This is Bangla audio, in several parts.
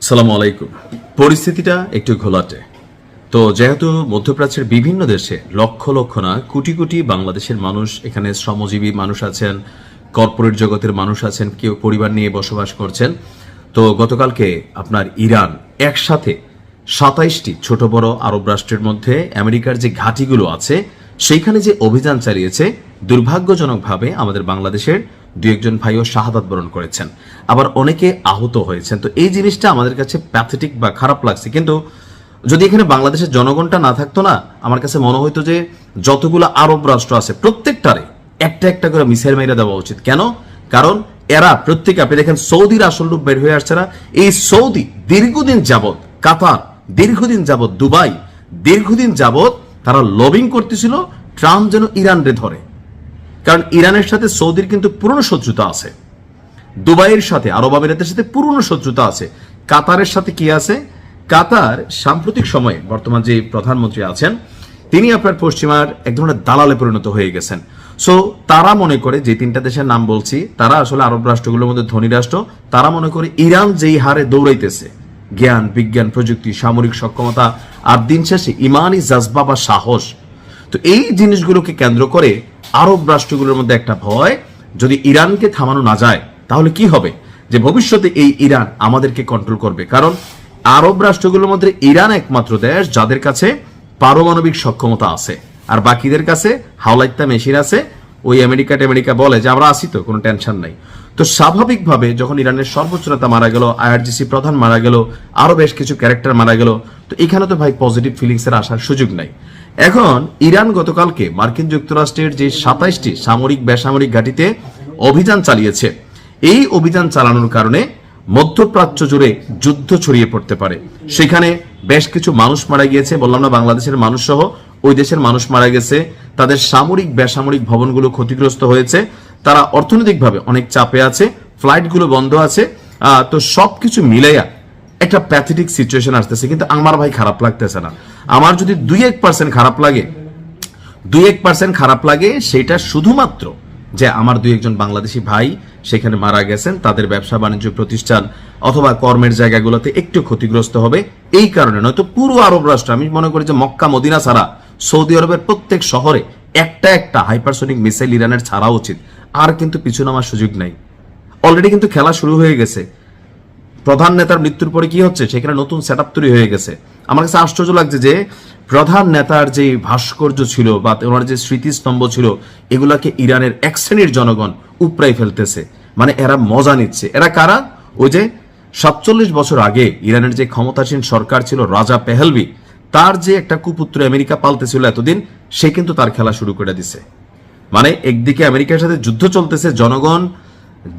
সালামু আলাইকুম। পরিস্থিতিটা একটু ঘোলাটে। তো যেহেতু মধ্যপ্রাচ্যের বিভিন্ন দেশে লক্ষ লক্ষ না কোটি কোটি বাংলাদেশের মানুষ, এখানে শ্রমজীবী মানুষ আছেন, কর্পোরেট জগতের মানুষ আছেন, কেউ পরিবার নিয়ে বসবাস করছেন। তো গতকালকে আপনার ইরান একসাথে 27টি ছোট বড় আরব রাষ্ট্রের মধ্যে আমেরিকার যে ঘাঁটিগুলো আছে সেইখানে যে অভিযান চালিয়েছে, দুর্ভাগ্যজনকভাবে আমাদের বাংলাদেশের দু একজন ভাইও শাহাদাত বরণ করেছেন, আবার অনেকে আহত হয়েছেন। তো এই জিনিসটা আমাদের কাছে প্যাথেটিক বা খারাপ লাগছে। কিন্তু যদি এখানে বাংলাদেশের জনগণটা না থাকতো না, আমার কাছে মনে হইতো যে যতগুলো আরব রাষ্ট্র আছে প্রত্যেকটারে একটা একটা করে মিসাইল মাইরা দেওয়া উচিত। কেন? কারণ এরা প্রত্যেকে, আপনি দেখেন সৌদির আসল রূপ বের হয়ে আসছে না। এই সৌদি দীর্ঘদিন যাবৎ, কাতার দীর্ঘদিন যাবৎ, দুবাই দীর্ঘদিন যাবৎ তারা লবিং করতেছিল ট্রাম্প যেন ইরানরে ধরে। কারণ ইরানের সাথে সৌদির কিন্তু পুরনো শত্রুতা আছে, দুবাইয়ের সাথে, আরব আমিরাতের সাথে পুরনো শত্রুতা আছে, কাতারের সাথে কি আছে। কাতার সাম্প্রতিক সময়ে বর্তমান যে প্রধানমন্ত্রী আছেন তিনি আপনার পশ্চিমার এক ধরনের দালালে পরিণত হয়ে গেছেন। সো তারা মনে করে, যে তিনটা দেশের নাম বলছি তারা আসলে আরব রাষ্ট্রগুলোর মধ্যে ধনী রাষ্ট্র, তারা মনে করে ইরান যেই হারে দৌড়াইতেছে জ্ঞান, বিজ্ঞান, প্রযুক্তি, সামরিক সক্ষমতা, আর দিন শেষে ইমানি জাজবা বা সাহস, তো এই জিনিসগুলোকে কেন্দ্র করে আরব রাষ্ট্রগুলোর মধ্যে একটা ভয়, যদি ইরানকে থামানো না যায় তাহলে কি হবে, যে ভবিষ্যতে এই ইরান আমাদেরকে কন্ট্রোল করবে। কারণ আরব রাষ্ট্রগুলোর মধ্যে ইরান একমাত্র দেশ যাদের কাছে পারমাণবিক সক্ষমতা আছে, আর বাকিদের কাছে হাওলাইত্যা মেশিন আছে। ওই আমেরিকা বলে যে আমরা আসি তো, কোনো টেনশন নাই। তো স্বাভাবিকভাবে যখন ইরানের সর্বোচ্চ নেতা মারা গেল, IRGC প্রধান মারা গেল, আরো বেশ কিছু ক্যারেক্টার মারা গেল, তো এখানে তো ভাই পজিটিভ ফিলিংস এর আসার সুযোগ নাই। এখন ইরান গতকালকে মার্কিন যুক্তরাষ্ট্রের যে 27টি সামরিক বেসামরিক ঘাঁটিতে অভিযান চালিয়েছে, এই অভিযান চালানোর কারণে মধ্যপ্রাচ্য জুড়ে যুদ্ধ ছড়িয়ে পড়তে পারে। সেখানে বেশ কিছু মানুষ মারা গিয়েছে, বললাম না, বাংলাদেশের মানুষ সহ ওই দেশের মানুষ মারা গেছে, তাদের সামরিক বেসামরিক ভবনগুলো ক্ষতিগ্রস্ত হয়েছে, তারা অর্থনৈতিকভাবে অনেক চাপে আছে, ফ্লাইটগুলো বন্ধ আছে। তো সবকিছু মিলাইয়া একটা প্যাথেটিক সিচুয়েশন আসতেছে। কিন্তু আমার ভাই খারাপ লাগতেছে না। আমার যদি 2-1% খারাপ লাগে সেটা শুধুমাত্র যে আমার 2-1 বাংলাদেশি ভাই সেখানে মারা গেছেন, তাদের ব্যবসা বাণিজ্য প্রতিষ্ঠান অথবা কর্মের জায়গাগুলোতে একটু ক্ষতিগ্রস্ত হবে এই কারণে। নয়তো পুরো আরব রাষ্ট্র, আমি মনে করি যে মক্কা মদিনা ছাড়া সৌদি আরবের প্রত্যেক শহরে একটা হাইপারসোনিক মিসাইল ইরানের ছাড়া উচিত। আর কিন্তু পিছু নামার সুযোগ নাই। অলরেডি কিন্তু খেলা শুরু হয়ে গেছে। প্রধান নেতার মৃত্যুর পরে কি হচ্ছে, সেখানে নতুন সেটআপ তৈরি হয়ে গেছে। আমার কাছে আশ্চর্য লাগছে যে প্রধান নেতার যে ভাস্কর্য ছিল বা ওনার যে স্মৃতিস্তম্ভ ছিল, এগুলাকে ইরানের এক শ্রেণীর জনগণ উপড়াই ফেলতেছে। মানে এরা মজা নিচ্ছে। এরা কারা? ওই যে 47 বছর আগে ইরানের যে ক্ষমতাসীন সরকার ছিল রাজা পেহেলভি, তার যে একটা কুপুত্র আমেরিকা পালতেছিল এতদিন, সে কিন্তু তার খেলা শুরু করে দিছে। মানে একদিকে আমেরিকার সাথে যুদ্ধ চলতেছে, জনগণ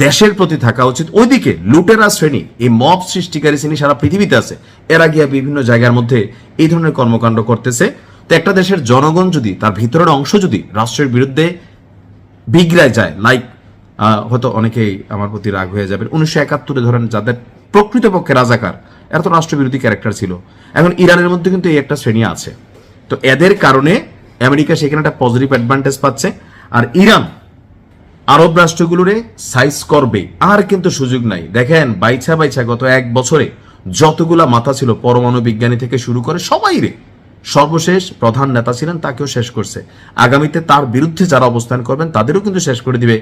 দেশের প্রতি থাকা উচিত, ওইদিকে লুটেরা শ্রেণী, এই মব সৃষ্টিকারী শ্রেণী সারা পৃথিবীতে আছে, এরা গিয়া বিভিন্ন জায়গার মধ্যে এই ধরনের কর্মকাণ্ড করতেছে। তো একটা দেশের জনগণ যদি, তার ভিতরের অংশ যদি রাষ্ট্রের বিরুদ্ধে বিগড়ায় যায়, লাইক হয়তো অনেকেই আমার প্রতি রাগ হয়ে যাবেন, 1971 ধরেন যাদের প্রকৃতপক্ষে রাজাকার, এরা তো রাষ্ট্রবিরোধী ক্যারেক্টার ছিল। এখন ইরানের মধ্যে কিন্তু এই একটা শ্রেণী আছে। তো এদের কারণে আমেরিকা সেখানে একটা পজিটিভ অ্যাডভান্টেজ পাচ্ছে, আর ইরান আরব রাষ্ট্রগুলোরে সাইজ করবে, আর কিন্তু সুযোগ নাই। দেখেন বাইছা গত 1 বছরে যতগুলা মাথা ছিল, পরমাণু বিজ্ঞানী থেকে শুরু করে সবাই রে, সর্বশেষ প্রধান নেতা ছিলেন তাকেও শেষ করছে। আগামীতে তার বিরুদ্ধে যারা অবস্থান করবেন তাদেরও কিন্তু শেষ করে দিবে।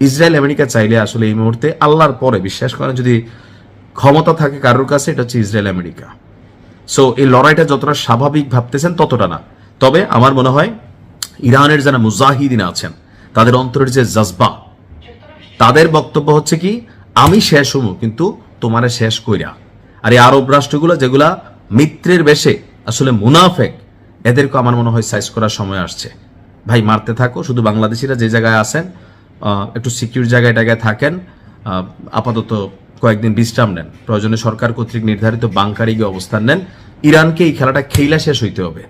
ইসরায়েল আমেরিকা চাইলে আসলে এই মুহূর্তে আল্লাহর পরে বিশ্বাস করেন যদি ক্ষমতা থাকে কারোর কাছে, এটা হচ্ছে ইসরায়েল আমেরিকা। সো এই লড়াইটা যতটা স্বাভাবিক ভাবতেছেন ততটা না। তবে আমার মনে হয় ইরানের যারা মুজাহিদিন আছেন, তাদের অন্তরের যে জজবা, তাদের বক্তব্য হচ্ছে কি, আমি শেষ হবো কিন্তু তোমারে শেষ কইরা। আর এই আরব রাষ্ট্রগুলো যেগুলা মিত্রের বেশে আসলে মুনাফেক, এদেরকে আমার মনে হয় সাইজ করার সময় আসছে। ভাই মারতে থাকো, শুধু বাংলাদেশিরা যে জায়গায় আছেন একটু সিকিউর জায়গায় থাকেন, আপাতত কয়েকদিন বিশ্রাম নেন, প্রয়োজনে সরকার কর্তৃক নির্ধারিত বাংকারে গিয়ে অবস্থান নেন। ইরানকে এই খেলাটা খেলা শেষ হইতে হবে,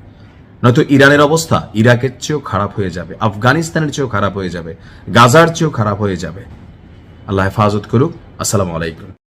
নয়তো ইরানের অবস্থা ইরাকের চেয়েও খারাপ হয়ে যাবে, আফগানিস্তানের চেয়েও খারাপ হয়ে যাবে, গাজার চেয়েও খারাপ হয়ে যাবে। আল্লাহ হেফাজত করুক। আসসালামু আলাইকুম।